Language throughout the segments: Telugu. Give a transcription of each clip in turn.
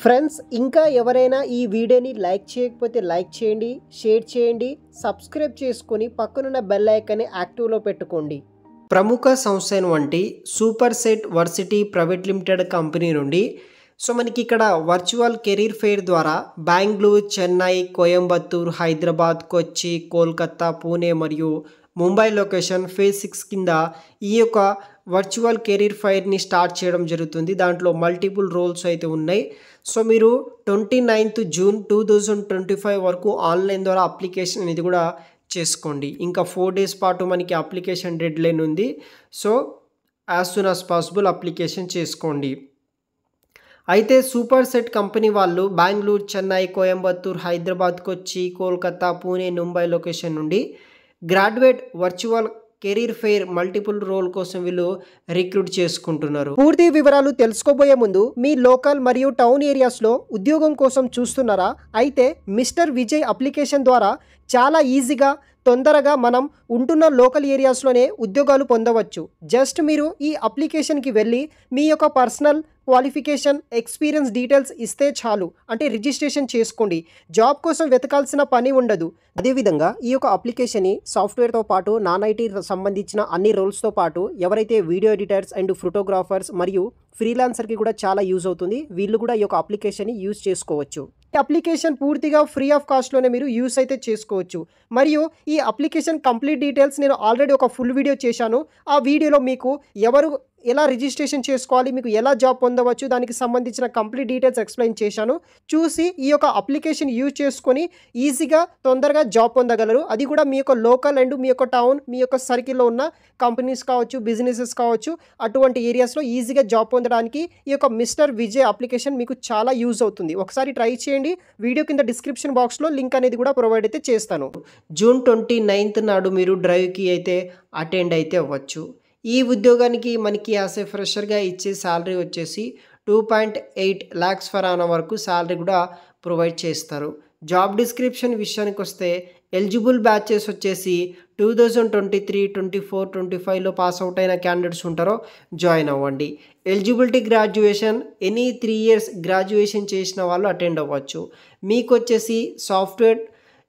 ఫ్రెండ్స్ ఇంకా ఎవరైనా ఈ వీడియోని లైక్ చేయకపోతే లైక్ చేయండి, షేర్ చేయండి, సబ్స్క్రైబ్ చేసుకొని పక్కనున్న బెల్ ఐకాన్ని యాక్టివ్లో పెట్టుకోండి. ప్రముఖ సంస్థ వంటి super set varsity private limited company నుండి మనకి ఇక్కడ వర్చువల్ కెరీర్ ఫెయిర్ ద్వారా బెంగళూరు, చెన్నై, కోయంబత్తూర్, హైదరాబాద్, కొచ్చి, కోల్కతా, పూణే మరియు ముంబై లొకేషన్ ఫేజ్ 6 కింద ఈ యొక్క వర్చువల్ కెరీర్ ఫెయిర్ని స్టార్ట్ చేయడం జరుగుతుంది. దాంట్లో మల్టిపుల్ రోల్స్ అయితే ఉన్నాయి. మీరు 29th జూన్ 2025 వరకు ఆన్లైన్ ద్వారా అప్లికేషన్ అనేది కూడా చేసుకోండి. ఇంకా 4 డేస్ పాటు మనకి అప్లికేషన్ డెడ్ లైన్ ఉంది. As soon as possible application చేసుకోండి. అయితే సూపర్ సెట్ కంపెనీ వాళ్ళు బెంగళూరు, చెన్నై, కోయంబత్తూర్, హైదరాబాద్, కొచ్చి, కోల్కతా, పూణే, ముంబై లొకేషన్ నుండి graduate virtual career fair multiple role కోసం వీళ్ళు రిక్రూట్ చేసుకుంటున్నారు. పూర్తి వివరాలు తెలుసుకోబోయే ముందు మీ లోకల్ మరియు టౌన్ ఏరియాస్లో ఉద్యోగం కోసం చూస్తున్నారా? అయితే మిస్టర్ విజయ్ అప్లికేషన్ ద్వారా చాలా ఈజీగా తొందరగా మనం ఉంటున్న లోకల్ ఏరియాస్లోనే ఉద్యోగాలు పొందవచ్చు. జస్ట్ మీరు ఈ అప్లికేషన్కి వెళ్ళి మీ యొక్క పర్సనల్ క్వాలిఫికేషన్, ఎక్స్పీరియన్స్ డీటెయిల్స్ ఇస్తే చాలు. అంటే రిజిస్ట్రేషన్ చేసుకోండి. జాబ్ కోసం వెతకాల్సిన పని ఉండదు. అదేవిధంగా ఈ యొక్క అప్లికేషన్ని సాఫ్ట్వేర్తో పాటు నాన్ ఐటీ సంబంధించిన అన్ని రోల్స్తో పాటు ఎవరైతే వీడియో ఎడిటర్స్ అండ్ ఫోటోగ్రాఫర్స్ మరియు ఫ్రీలాన్సర్కి కూడా చాలా యూజ్ అవుతుంది. వీళ్ళు కూడా ఈ యొక్క అప్లికేషన్ని యూజ్ చేసుకోవచ్చు. ఈ అప్లికేషన్ పూర్తిగా ఫ్రీ ఆఫ్ కాస్ట్లోనే మీరు యూస్ అయితే చేసుకోవచ్చు. మరియు ఈ అప్లికేషన్ కంప్లీట్ డీటెయిల్స్ నేను ఆల్రెడీ ఒక ఫుల్ వీడియో చేశాను. ఆ వీడియోలో మీకు ఎలా రిజిస్ట్రేషన్ చేసుకోవాలి, మీకు ఎలా జాబ్ పొందవచ్చు, దానికి సంబంధించిన కంప్లీట్ డీటెయిల్స్ ఎక్స్ప్లెయిన్ చేశాను. చూసి ఈ యొక్క అప్లికేషన్ యూజ్ చేసుకొని ఈజీగా తొందరగా జాబ్ పొందగలరు. అది కూడా మీ యొక్క లోకల్ అండ్ మీ యొక్క టౌన్, మీ యొక్క సర్కిల్లో ఉన్న కంపెనీస్ కావచ్చు, బిజినెసెస్ కావచ్చు, అటువంటి ఏరియాస్లో ఈజీగా జాబ్ పొందడానికి ఈ యొక్క మిస్టర్ విజయ్ అప్లికేషన్ మీకు చాలా యూజ్ అవుతుంది. ఒకసారి ట్రై చేయండి. వీడియో కింద డిస్క్రిప్షన్ బాక్స్లో లింక్ అనేది కూడా ప్రొవైడ్ అయితే చేస్తాను. జూన్ 29th నాడు మీరు డ్రైవ్కి అయితే అటెండ్ అయితే అవ్వచ్చు. ఈ ఉద్యోగానికి మనకి యాజ్ ఏ ఫ్రెషర్గా ఇచ్చే శాలరీ వచ్చేసి 2.8 lakhs per annum వరకు శాలరీ కూడా ప్రొవైడ్ చేస్తారు. జాబ్ డిస్క్రిప్షన్ విషయానికి వస్తే ఎలిజిబుల్ బ్యాచెస్ వచ్చేసి 2023, 24, 25లో పాస్ అవుట్ అయిన క్యాండిడేట్స్ ఉంటారో జాయిన్ అవ్వండి. Eligibility graduation any 3 years graduation చేసిన వాళ్ళు అటెండ్ అవ్వచ్చు. మీకు వచ్చేసి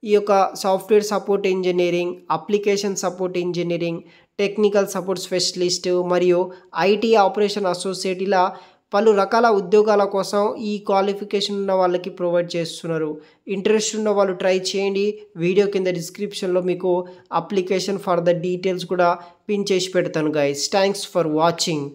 ఈ యొక్క software support engineering, application support engineering, technical support specialist మరియు ఐటీ ఆపరేషన్ అసోసియేట్ ఇలా పలు రకాల ఉద్యోగాల కోసం ఈ క్వాలిఫికేషన్ ఉన్న వాళ్ళకి ప్రొవైడ్ చేస్తున్నారు. ఇంట్రెస్ట్ ఉన్న వాళ్ళు ట్రై చేయండి. వీడియో కింద డిస్క్రిప్షన్లో మీకు అప్లికేషన్ ఫర్ ద డీటెయిల్స్ కూడా పిన్ చేసి పెడతాను గైస్. Thanks for watching.